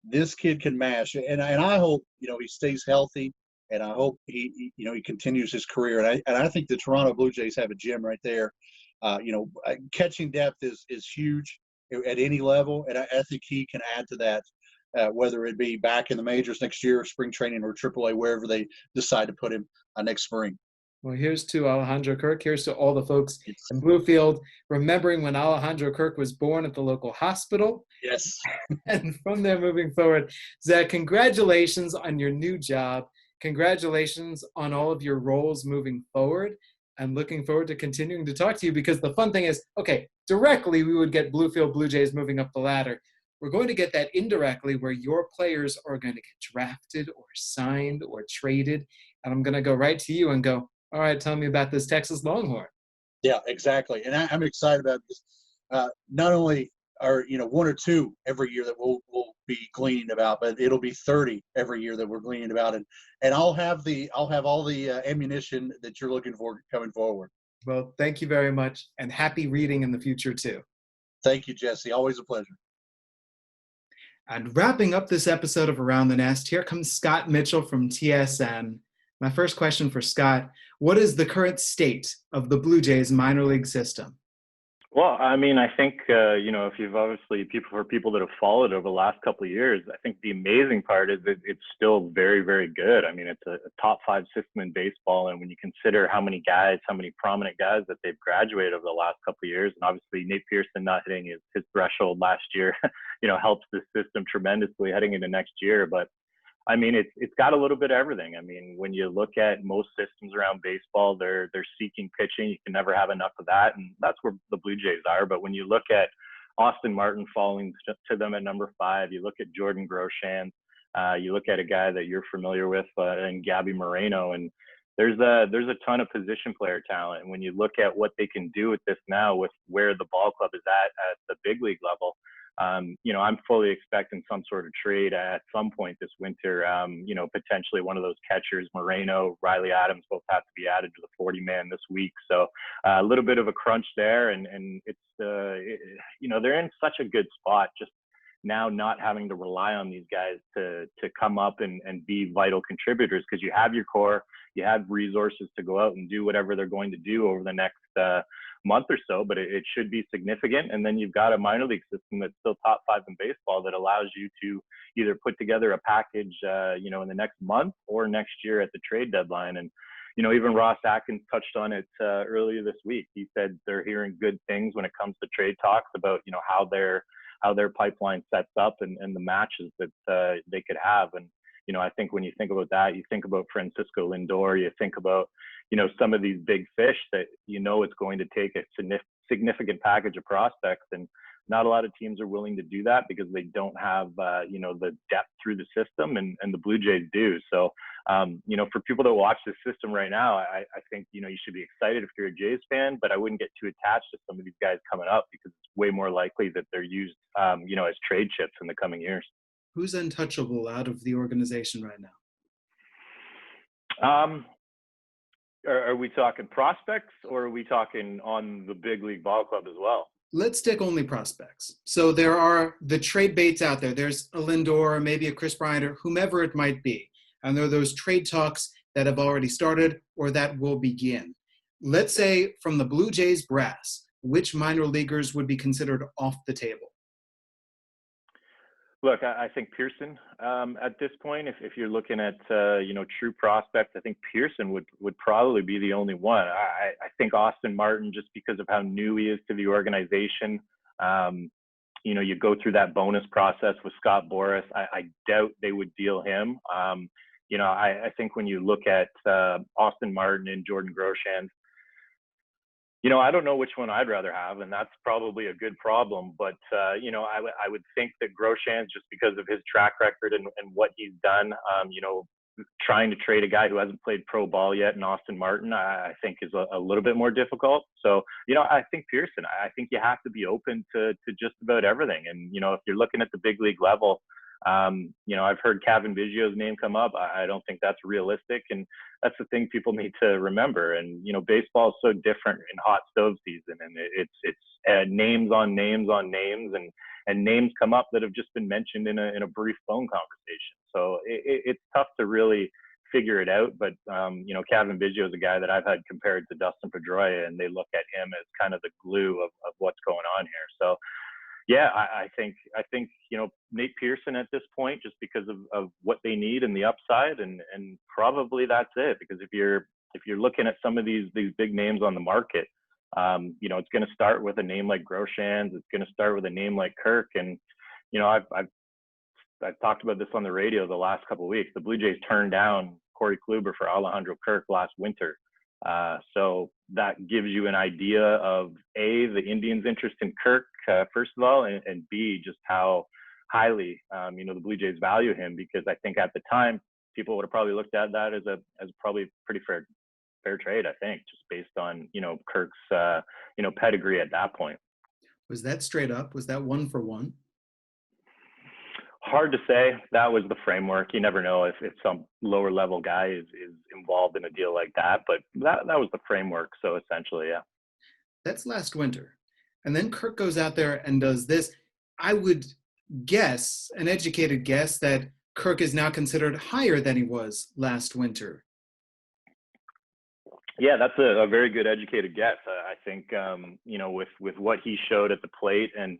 this kid can mash. And I hope he stays healthy. And I hope he continues his career. And I think the Toronto Blue Jays have a gem right there. Catching depth is huge at any level, and I think he can add to that, whether it be back in the majors next year, spring training, or AAA, wherever they decide to put him next spring. Well, here's to Alejandro Kirk. Here's to all the folks in Bluefield, remembering when Alejandro Kirk was born at the local hospital. Yes. And from there moving forward, Zach, congratulations on your new job. Congratulations on all of your roles moving forward. I'm looking forward to continuing to talk to you because the fun thing is, directly we would get Bluefield Blue Jays moving up the ladder. We're going to get that indirectly where your players are going to get drafted or signed or traded. And I'm going to go right to you and go, all right, tell me about this Texas Longhorn. Yeah, exactly. And I'm excited about this. Not only are, one or two every year that we'll be gleaning about, but it'll be 30 every year that we're gleaning about. And I'll have all the ammunition that you're looking for coming forward. Well, thank you very much, and happy reading in the future too. Thank you, Jesse. Always a pleasure. And wrapping up this episode of Around the Nest, here comes Scott Mitchell from TSN. My first question for Scott, what is the current state of the Blue Jays minor league system? Well, I mean, I think, if you've obviously people that have followed over the last couple of years, I think the amazing part is that it's still very, very good. I mean, it's a top 5 system in baseball. And when you consider how many prominent guys that they've graduated over the last couple of years, and obviously Nate Pearson not hitting his threshold last year, helps the system tremendously heading into next year. But I mean, it's got a little bit of everything. I mean, when you look at most systems around baseball, they're seeking pitching. You can never have enough of that, and that's where the Blue Jays are. But when you look at Austin Martin falling to them at number 5, you look at Jordan Groshans, you look at a guy that you're familiar with, and Gabby Moreno, and there's a ton of position player talent. And when you look at what they can do with this now, with where the ball club is at the big league level, I'm fully expecting some sort of trade at some point this winter. Potentially one of those catchers, Moreno, Riley Adams, both have to be added to the 40-man this week. So a little bit of a crunch there, and it's they're in such a good spot just now, not having to rely on these guys to come up and be vital contributors, because you have your core, you have resources to go out and do whatever they're going to do over the next month or so, but it should be significant. And then you've got a minor league system that's still top 5 in baseball that allows you to either put together a package, in the next month or next year at the trade deadline. And, even Ross Atkins touched on it earlier this week. He said they're hearing good things when it comes to trade talks about, how their pipeline sets up and the matches that they could have. And, I think when you think about that, you think about Francisco Lindor, you think about, some of these big fish that, it's going to take a significant package of prospects. And not a lot of teams are willing to do that because they don't have, the depth through the system, and the Blue Jays do. So, for people that watch this system right now, I think, you should be excited if you're a Jays fan, but I wouldn't get too attached to some of these guys coming up because it's way more likely that they're used, as trade chips in the coming years. Who's untouchable out of the organization right now? Are we talking prospects, or are we talking on the big league ball club as well? Let's stick only prospects. So there are the trade baits out there. There's a Lindor, maybe a Chris Bryant, or whomever it might be. And there are those trade talks that have already started or that will begin. Let's say from the Blue Jays brass, which minor leaguers would be considered off the table? Look, I think Pearson at this point, if you're looking at, true prospects, I think Pearson would probably be the only one. I think Austin Martin, just because of how new he is to the organization, you go through that bonus process with Scott Boras. I doubt they would deal him. I think when you look at Austin Martin and Jordan Groshans, I don't know which one I'd rather have, and that's probably a good problem. But, I would think that Groshans, just because of his track record and what he's done, trying to trade a guy who hasn't played pro ball yet, and Austin Martin, I think is a little bit more difficult. So, I think Pearson, I think you have to be open to just about everything. And, if you're looking at the big league level, I've heard Kevin Biggio's name come up. I don't think that's realistic. And that's the thing people need to remember. And, baseball is so different in hot stove season, and it's names on names on names, and names come up that have just been mentioned in a brief phone conversation. So it's tough to really figure it out. But, Kevin Biggio is a guy that I've had compared to Dustin Pedroia, and they look at him as kind of the glue of what's going on here. So, yeah, I think Nate Pearson at this point, just because of what they need and the upside, and probably that's it. Because if you're looking at some of these big names on the market, it's going to start with a name like Groshans. It's going to start with a name like Kirk. And I've talked about this on the radio the last couple of weeks. The Blue Jays turned down Corey Kluber for Alejandro Kirk last winter. So that gives you an idea of A, the Indians' interest in Kirk, first of all, and B, just how highly, the Blue Jays value him, because I think at the time people would have probably looked at that as probably pretty fair trade, I think, just based on, Kirk's, pedigree at that point. Was that straight up? Was that 1-for-1? Hard to say. That was the framework. You never know if some lower level guy is involved in a deal like that, but that was the framework. So essentially, yeah. That's last winter. And then Kirk goes out there and does this. I would guess, an educated guess, that Kirk is now considered higher than he was last winter. Yeah, that's a very good educated guess. I think, with what he showed at the plate, and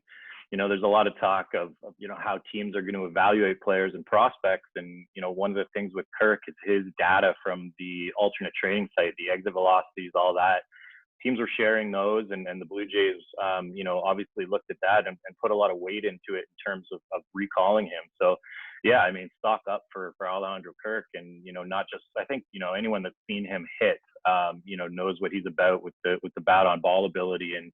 there's a lot of talk of how teams are going to evaluate players and prospects. And, one of the things with Kirk is his data from the alternate training site, the exit velocities, all that. Teams were sharing those, and the Blue Jays, obviously looked at that and put a lot of weight into it in terms of recalling him. So, yeah, I mean, stock up for Alejandro Kirk, and, not just, I think, anyone that's seen him hit, knows what he's about with the bat on ball ability. And,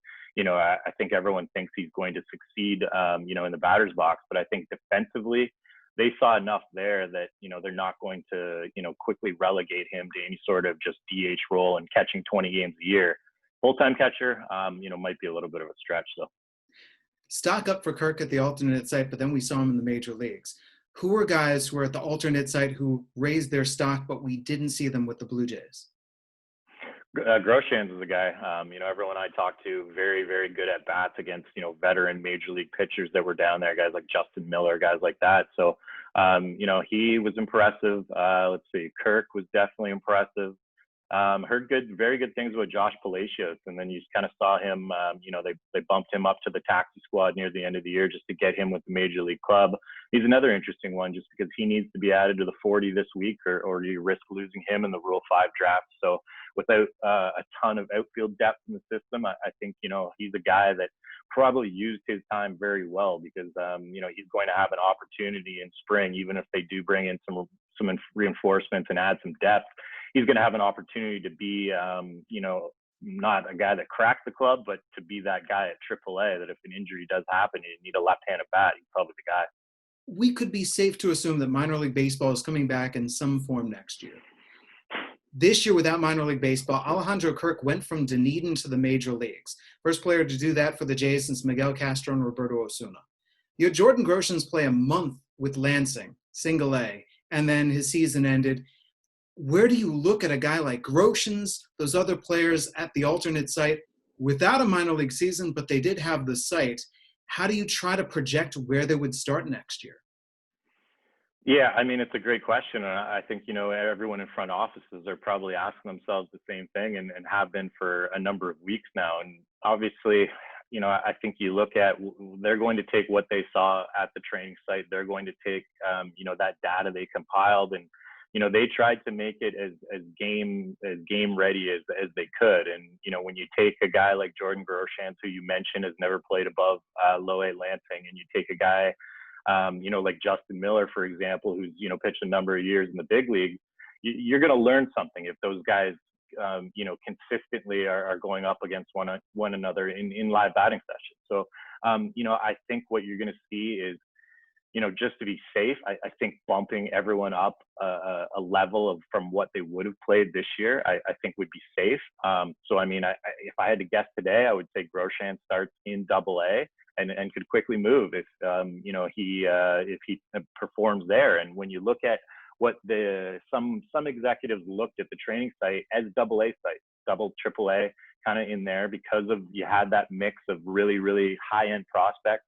I think everyone thinks he's going to succeed, in the batter's box, but I think defensively, they saw enough there that, they're not going to, quickly relegate him to any sort of just DH role and catching 20 games a year. Full-time catcher, might be a little bit of a stretch, though. Stock up for Kirk at the alternate site, but then we saw him in the major leagues. Who were guys who were at the alternate site who raised their stock, but we didn't see them with the Blue Jays? Groshans is a guy, everyone I talked to, very, very good at bats against, veteran major league pitchers that were down there, guys like Justin Miller, guys like that. So, he was impressive. Let's see, Kirk was definitely impressive. Heard very good things about Josh Palacios, and then you kind of saw him, they bumped him up to the taxi squad near the end of the year just to get him with the major league club. He's another interesting one just because he needs to be added to the 40 this week, or you risk losing him in the Rule 5 draft. So without a ton of outfield depth in the system, I think, he's a guy that probably used his time very well, because, he's going to have an opportunity in spring, even if they do bring in some reinforcements and add some depth. He's going to have an opportunity to be, not a guy that cracked the club, but to be that guy at AAA that if an injury does happen and you need a left-handed bat, he's probably the guy. We could be safe to assume that minor league baseball is coming back in some form next year. This year, without minor league baseball, Alejandro Kirk went from Dunedin to the major leagues. First player to do that for the Jays since Miguel Castro and Roberto Osuna. You had Jordan Groshans play a month with Lansing, single A, and then his season ended. Where do you look at a guy like Groshans, those other players at the alternate site, without a minor league season, but they did have the site? How do you try to project where they would start next year? Yeah, I mean, it's a great question. And I think, everyone in front offices are probably asking themselves the same thing and have been for a number of weeks now. And obviously, I think you look at, they're going to take what they saw at the training site. They're going to take, that data they compiled and, they tried to make it as game ready as they could. And, when you take a guy like Jordan Groshans, who you mentioned has never played above low A Lansing, and you take a guy, like Justin Miller, for example, who's, pitched a number of years in the big league, you're going to learn something if those guys, consistently are going up against one another in live batting sessions. So, I think what you're going to see is, just to be safe, I think bumping everyone up a level from what they would have played this year, I think would be safe. So, I mean, if I had to guess today, I would say Groshans starts in AA and could quickly move if he performs there. And when you look at what some executives looked at the training site as AA sites, double AAA kind of in there, because of you had that mix of really, really high-end prospects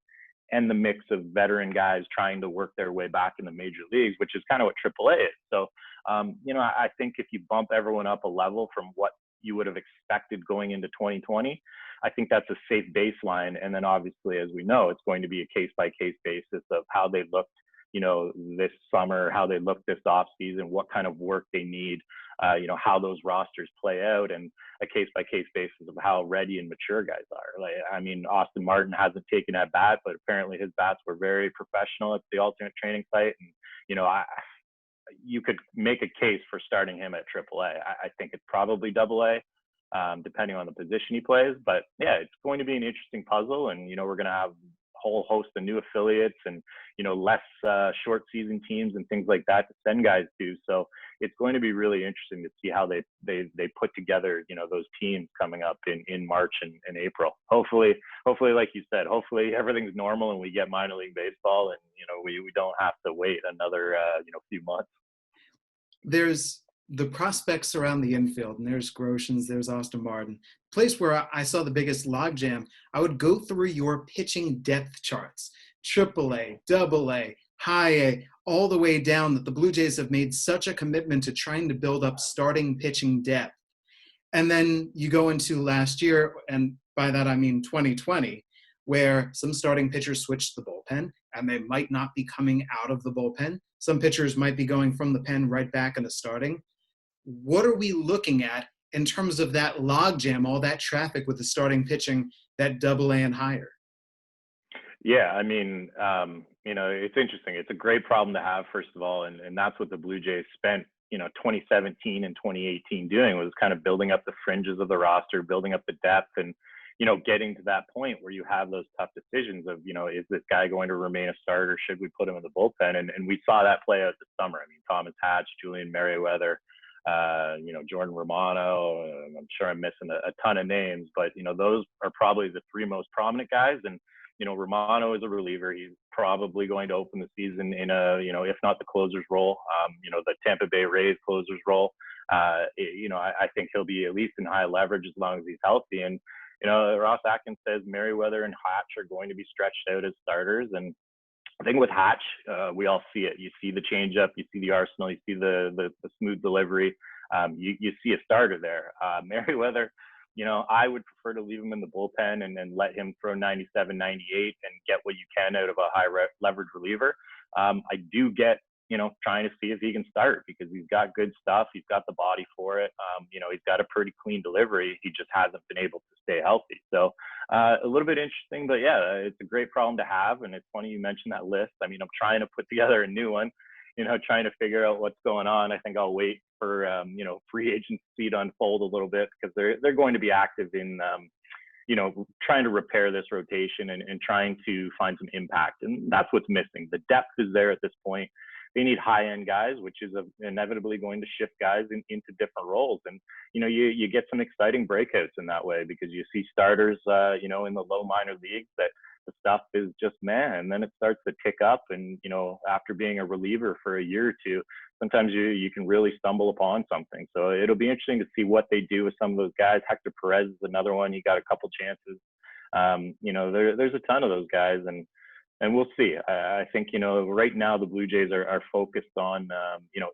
and the mix of veteran guys trying to work their way back in the major leagues, which is kind of what AAA is. So, I think if you bump everyone up a level from what you would have expected going into 2020, I think that's a safe baseline. And then obviously, as we know, it's going to be a case-by-case basis of how they looked, this summer, how they look this off season, what kind of work they need, how those rosters play out, and a case-by-case basis of how ready and mature guys are. Like, I mean, Austin Martin hasn't taken at bat, but apparently his bats were very professional at the alternate training site. And, you could make a case for starting him at AAA. I think it's probably AA, depending on the position he plays. But yeah, it's going to be an interesting puzzle, and we're going to have a whole host of new affiliates and less short season teams and things like that to send guys to. So it's going to be really interesting to see how they put together those teams coming up in March and April. Hopefully, like you said, hopefully everything's normal and we get minor league baseball, and we don't have to wait another few months. There's the prospects around the infield, and there's Groshans, there's Austin Martin. Place where I saw the biggest logjam, I would go through your pitching depth charts, AAA, AA, high A, all the way down, that the Blue Jays have made such a commitment to trying to build up starting pitching depth. And then you go into last year, and by that I mean 2020, where some starting pitchers switched to the bullpen, and they might not be coming out of the bullpen. Some pitchers might be going from the pen right back into starting. What are we looking at in terms of that logjam, all that traffic with the starting pitching, that AA and higher? Yeah, I mean, it's interesting. It's a great problem to have, first of all, and that's what the Blue Jays spent, 2017 and 2018 doing, was kind of building up the fringes of the roster, building up the depth, and getting to that point where you have those tough decisions of, is this guy going to remain a starter? Should we put him in the bullpen? And we saw that play out this summer. I mean, Thomas Hatch, Julian Merriweather, Jordan Romano. I'm sure I'm missing a ton of names, but, those are probably the three most prominent guys. And, Romano is a reliever. He's probably going to open the season in a, if not the closer's role, the Tampa Bay Rays closer's role. I think he'll be at least in high leverage as long as he's healthy. And, Ross Atkins says Merriweather and Hatch are going to be stretched out as starters. And I think with Hatch, we all see it. You see the changeup, you see the arsenal, you see the smooth delivery. You see a starter there. Merriweather, I would prefer to leave him in the bullpen and then let him throw 97, 98 and get what you can out of a high leverage reliever. I do get, trying to see if he can start, because he's got good stuff. He's got the body for it. He's got a pretty clean delivery. He just hasn't been able to stay healthy. So a little bit interesting, but yeah, it's a great problem to have. And it's funny you mentioned that list. I mean, I'm trying to put together a new one. trying to figure out what's going on. I think I'll wait for, free agency to unfold a little bit, because they're going to be active in, trying to repair this rotation and trying to find some impact. And that's what's missing. The depth is there at this point. They need high-end guys, which is inevitably going to shift guys into different roles. And, you get some exciting breakouts in that way, because you see starters, in the low minor leagues that the stuff is just, man, and then it starts to tick up. And, after being a reliever for a year or two, sometimes you can really stumble upon something. So it'll be interesting to see what they do with some of those guys. Hector Perez is another one. He got a couple chances. There's a ton of those guys, and we'll see. I think, right now the Blue Jays are focused on,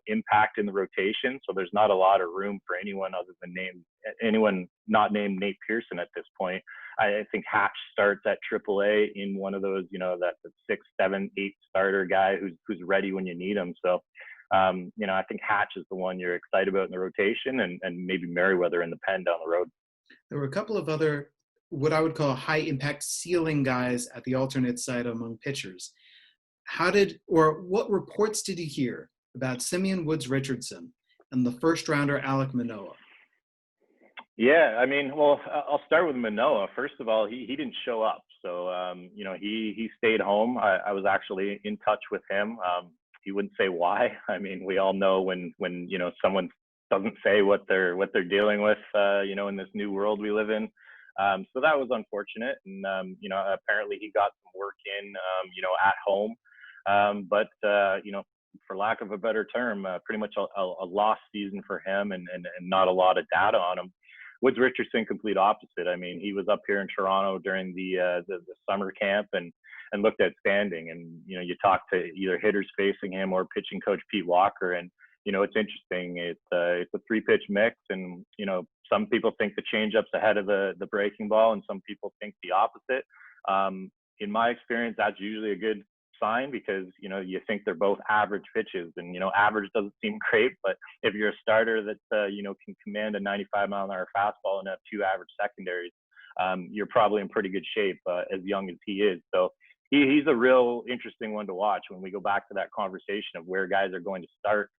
impact in the rotation. So there's not a lot of room for anyone other than anyone not named Nate Pearson at this point. I think Hatch starts at AAA in one of those, that 6, 7, 8 starter guy who's ready when you need him. So, I think Hatch is the one you're excited about in the rotation, and maybe Merriweather in the pen down the road. There were a couple of other, what I would call high impact ceiling guys at the alternate side among pitchers. What reports did you hear about Simeon Woods Richardson and the first rounder Alek Manoah? Yeah, I'll start with Manoah. First of all, he didn't show up. So, he stayed home. I was actually in touch with him. He wouldn't say why. We all know when someone doesn't say what they're dealing with, in this new world we live in. So that was unfortunate. And, apparently he got some work in, at home. But for lack of a better term, pretty much a lost season for him, and not a lot of data on him. Woods Richardson, complete opposite. He was up here in Toronto during the summer camp and looked outstanding. And, you talk to either hitters facing him or pitching coach Pete Walker, and, it's interesting. It's a 3-pitch mix, and, some people think the changeup's ahead of the breaking ball, and some people think the opposite. In my experience, that's usually a good sign, because, you think they're both average pitches, and, average doesn't seem great, but if you're a starter that, can command a 95-mile-an-hour fastball and have 2 average secondaries, you're probably in pretty good shape, as young as he is. So he's a real interesting one to watch. When we go back to that conversation of where guys are going to start,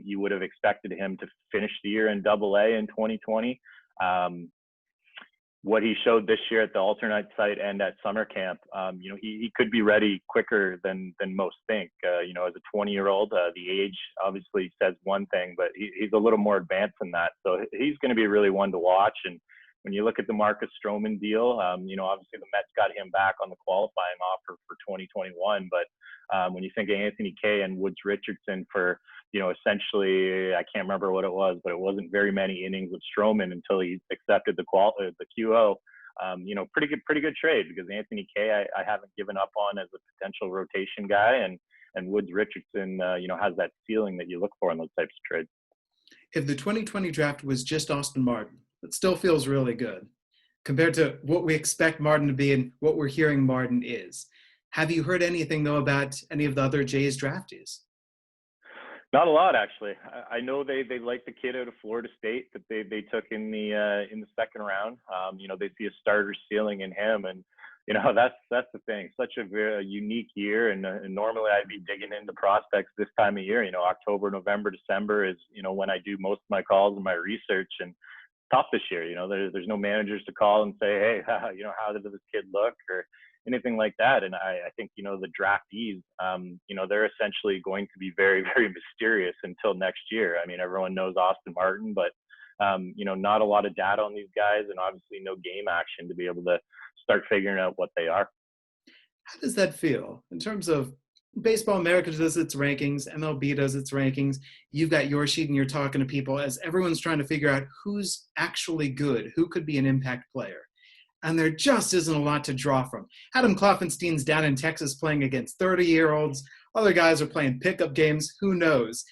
you would have expected him to finish the year in AA in 2020. What he showed this year at the alternate site and at summer camp, he could be ready quicker than most think. As a 20-year-old, the age obviously says one thing, but he's a little more advanced than that. So he's going to be really one to watch. And when you look at the Marcus Stroman deal, obviously the Mets got him back on the qualifying offer for 2021. But when you think of Anthony Kay and Woods Richardson for, essentially, I can't remember what it was, but it wasn't very many innings of Stroman until he accepted the QO. Pretty good trade, because Anthony Kay I haven't given up on as a potential rotation guy, and Woods Richardson, has that ceiling that you look for in those types of trades. If the 2020 draft was just Austin Martin, it still feels really good compared to what we expect Martin to be and what we're hearing Martin is. Have you heard anything, though, about any of the other Jays draftees? Not a lot, actually. I know they like the kid out of Florida State that they took in the second round. They see a starter ceiling in him, and that's the thing. Such a very unique year, and normally I'd be digging into prospects this time of year. October, November, December is when I do most of my calls and my research, and tough this year. There's no managers to call and say, hey, how does this kid look, or anything like that. And I think, the draftees, they're essentially going to be very, very mysterious until next year. Everyone knows Austin Martin, but, not a lot of data on these guys, and obviously no game action to be able to start figuring out what they are. How does that feel in terms of Baseball America does its rankings, MLB does its rankings, you've got your sheet and you're talking to people as everyone's trying to figure out who's actually good, who could be an impact player. And there just isn't a lot to draw from. Adam Kloffenstein's down in Texas playing against 30-year-olds. Other guys are playing pickup games. Who knows?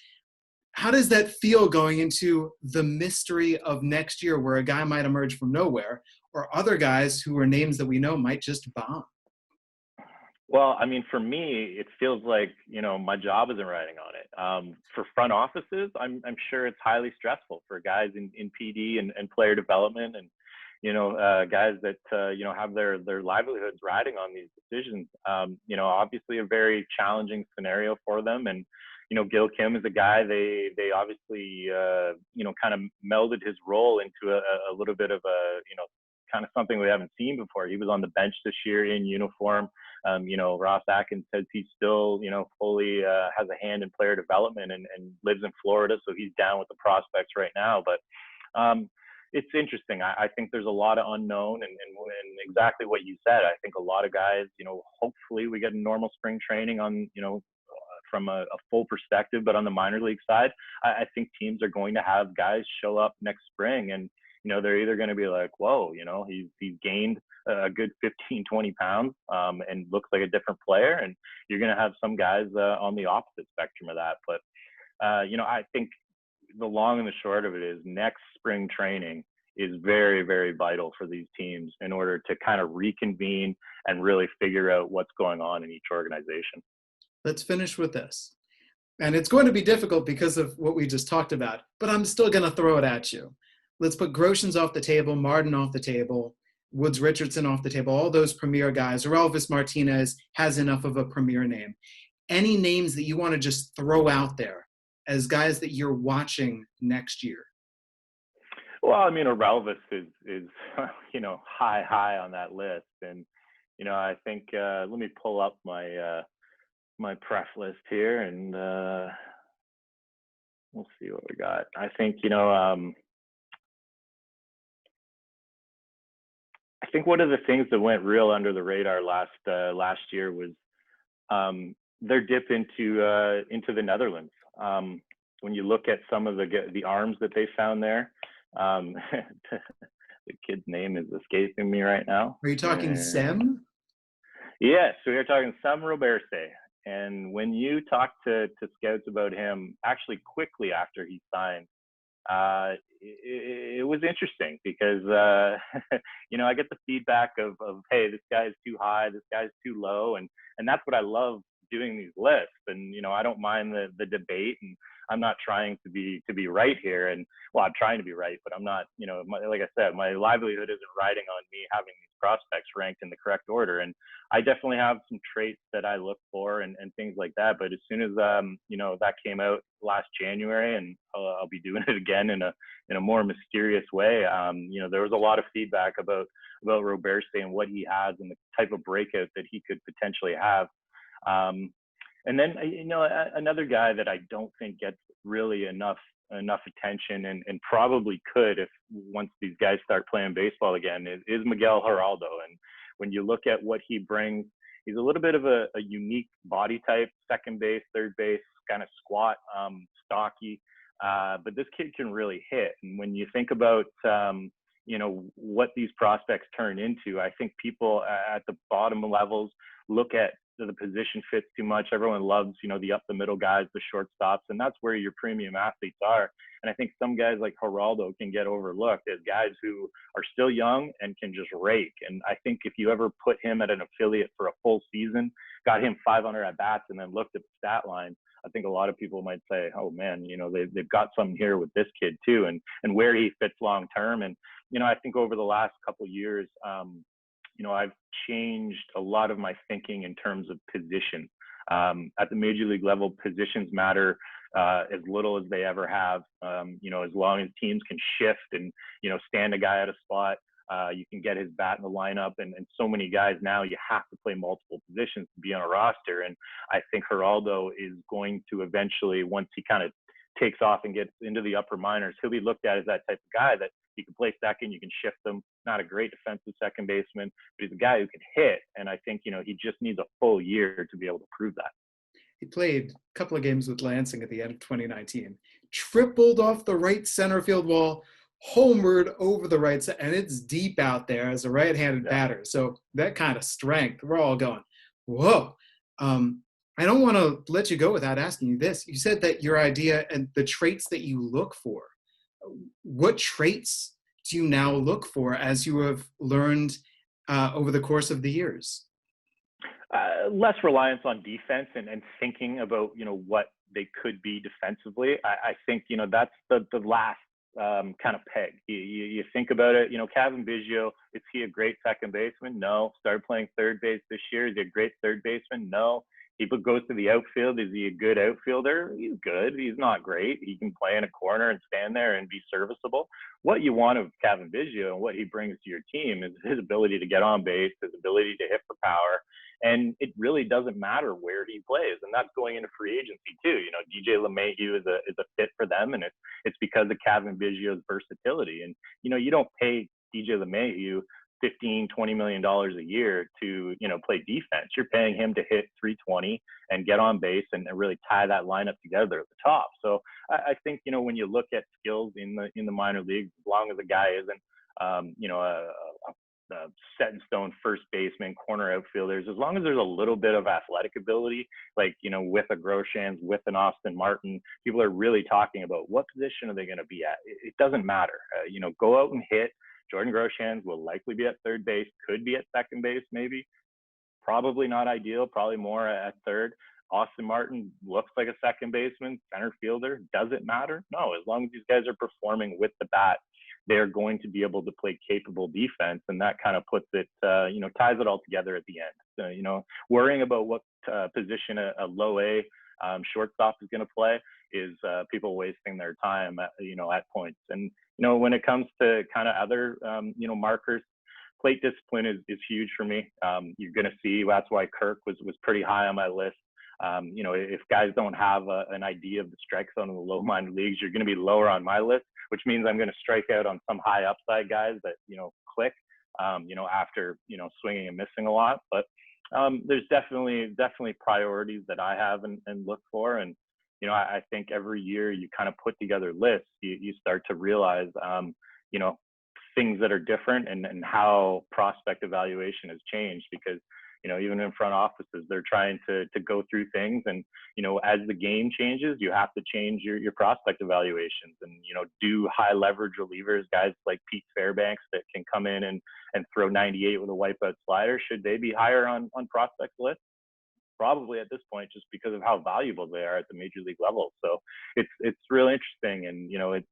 How does that feel going into the mystery of next year, where a guy might emerge from nowhere, or other guys who are names that we know might just bomb? Well, for me, it feels like, my job isn't riding on it. For front offices, I'm sure it's highly stressful for guys in PD and player development, and guys that, have their livelihoods riding on these decisions. Obviously a very challenging scenario for them. And, Gil Kim is a guy they obviously kind of melded his role into a little bit of a kind of something we haven't seen before. He was on the bench this year in uniform. Ross Atkins says he still fully has a hand in player development and lives in Florida, so he's down with the prospects right now. But it's interesting. I think there's a lot of unknown, and exactly what you said. I think a lot of guys, hopefully we get a normal spring training on, from a full perspective, but on the minor league side, I think teams are going to have guys show up next spring, and they're either going to be like, whoa, he's gained a good 15, 20 pounds and looks like a different player, and you're going to have some guys on the opposite spectrum of that. But I think the long and the short of it is next spring training is very, very vital for these teams in order to kind of reconvene and really figure out what's going on in each organization. Let's finish with this. And it's going to be difficult because of what we just talked about, but I'm still going to throw it at you. Let's put Groshans off the table, Martin off the table, Woods Richardson off the table, all those premier guys, or Elvis Martinez has enough of a premier name. Any names that you want to just throw out there as guys that you're watching next year? Well, Elvis is high on that list. And, I think, let me pull up my pref list here, and we'll see what we got. I think, I think one of the things that went real under the radar last year was their dip into the Netherlands. When you look at some of the arms that they found there, the kid's name is escaping me right now. Are you talking Sem? Yes, we are talking Sam Roberse. And when you talk to scouts about him, actually quickly after he signed, it was interesting because, I get the feedback of, hey, this guy's too high, this guy's too low. And that's what I love doing these lists. And, I don't mind the debate, and I'm not trying to be right here. And well, I'm trying to be right, but I'm not, like I said, my livelihood isn't riding on me having these prospects ranked in the correct order. And I definitely have some traits that I look for and things like that. But as soon as, that came out last January, and I'll be doing it again in a more mysterious way. There was a lot of feedback about Roberse and what he has and the type of breakout that he could potentially have. And then, another guy that I don't think gets really enough attention and probably could if once these guys start playing baseball again is Miguel Geraldo. And when you look at what he brings, he's a little bit of a unique body type, second base, third base, kind of squat, stocky. But this kid can really hit. And when you think about, what these prospects turn into, I think people at the bottom levels look at the position fits too much. Everyone loves, the up the middle guys, the shortstops, and that's where your premium athletes are. And I think some guys like Geraldo can get overlooked as guys who are still young and can just rake. And I think if you ever put him at an affiliate for a full season, got him 500 at bats, and then looked at the stat line, I think a lot of people might say, oh man, they've got something here with this kid too, and where he fits long term. And I think over the last couple of years, I've changed a lot of my thinking in terms of position. At the major league level, positions matter as little as they ever have. As long as teams can shift and, stand a guy at a spot, you can get his bat in the lineup. And so many guys now, you have to play multiple positions to be on a roster. And I think Geraldo is going to eventually, once he kind of takes off and gets into the upper minors, he'll be looked at as that type of guy that you can play second, you can shift them. Not a great defensive second baseman, but he's a guy who can hit. And I think, he just needs a full year to be able to prove that. He played a couple of games with Lansing at the end of 2019, tripled off the right center field wall, homered over the right side, and it's deep out there as a right-handed batter. So that kind of strength, we're all going, whoa. I don't want to let you go without asking you this. You said that your idea and the traits that you look for, what traits do you now look for as you have learned over the course of the years? Less reliance on defense and thinking about, what they could be defensively. I think, that's the last kind of peg. You think about it, Kevin Biggio, is he a great second baseman? No. Started playing third base this year. Is he a great third baseman? No. He goes to the outfield. Is he a good outfielder? He's good. He's not great. He can play in a corner and stand there and be serviceable. What you want of Cavan Biggio and what he brings to your team is his ability to get on base, his ability to hit for power. And it really doesn't matter where he plays. And that's going into free agency too. You know, DJ LeMahieu is a fit for them. And it's because of Cavan Biggio's versatility. And, you know, you don't pay DJ LeMahieu $15-20 million a year to, you know, play defense. You're paying him to hit 320 and get on base and really tie that lineup together at the top. So I think, you know, when you look at skills in the minor leagues, as long as a guy isn't, you know, a set in stone first baseman, corner outfielders, as long as there's a little bit of athletic ability, like, you know, with a Groshans, with an Austin Martin, people are really talking about what position are they going to be at. It doesn't matter. You know, go out and hit. Jordan Groshans will likely be at third base, could be at second base, maybe. Probably not ideal, probably more at third. Austin Martin looks like a second baseman, center fielder. Does it matter? No, as long as these guys are performing with the bat, they're going to be able to play capable defense. And that kind of puts it, you know, ties it all together at the end. So, you know, worrying about what position a low A shortstop is going to play is people wasting their time at, you know, at points. And, you know, when it comes to kind of other, you know, markers, plate discipline is huge for me. You're going to see, that's why Kirk was pretty high on my list. You know, if guys don't have an idea of the strike zone in the low minor leagues, you're going to be lower on my list, which means I'm going to strike out on some high upside guys that, you know, click, you know, after, you know, swinging and missing a lot. But there's definitely priorities that I have and look for. And, you know, I think every year you kind of put together lists, you start to realize, you know, things that are different and how prospect evaluation has changed, because, you know, even in front offices, they're trying to go through things. And, you know, as the game changes, you have to change your prospect evaluations and, you know, do high leverage relievers, guys like Pete Fairbanks that can come in and throw 98 with a wipeout slider. Should they be higher on prospect lists? Probably at this point, just because of how valuable they are at the major league level. So it's really interesting. And, you know, it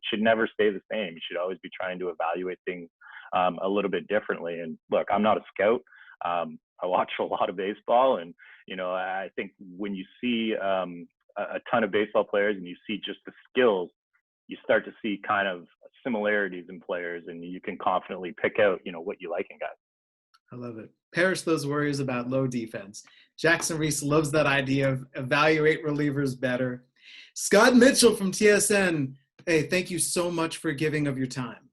should never stay the same. You should always be trying to evaluate things a little bit differently. And look, I'm not a scout. I watch a lot of baseball, and, you know, I think when you see a ton of baseball players and you see just the skills, you start to see kind of similarities in players, and you can confidently pick out, you know, what you like in guys. I love it. Perish those worries about low defense. Jackson Reese loves that idea of evaluate relievers better. Scott Mitchell from TSN. Hey, thank you so much for giving of your time.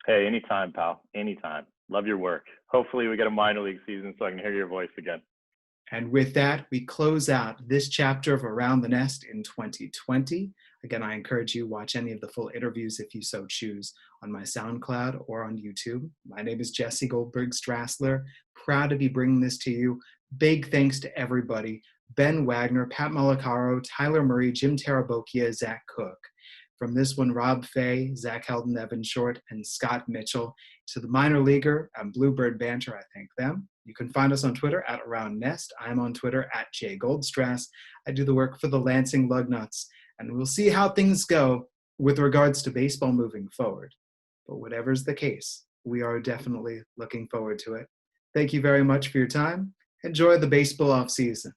Hey, anytime, pal. Anytime. Love your work. Hopefully we get a minor league season so I can hear your voice again. And with that, we close out this chapter of Around the Nest in 2020. Again, I encourage you to watch any of the full interviews if you so choose on my SoundCloud or on YouTube. My name is Jesse Goldberg-Strassler. Proud to be bringing this to you. Big thanks to everybody. Ben Wagner, Pat Malacaro, Tyler Murray, Jim Tarabokia, Zach Cook. From this one, Rob Fai, Zach Helton, Evan Short, and Scott Mitchell. To the minor leaguer and Bluebird Banter, I thank them. You can find us on Twitter at Around Nest. I'm on Twitter at jgoldstrass. I do the work for the Lansing Lugnuts, and we'll see how things go with regards to baseball moving forward. But whatever's the case, we are definitely looking forward to it. Thank you very much for your time. Enjoy the baseball off season.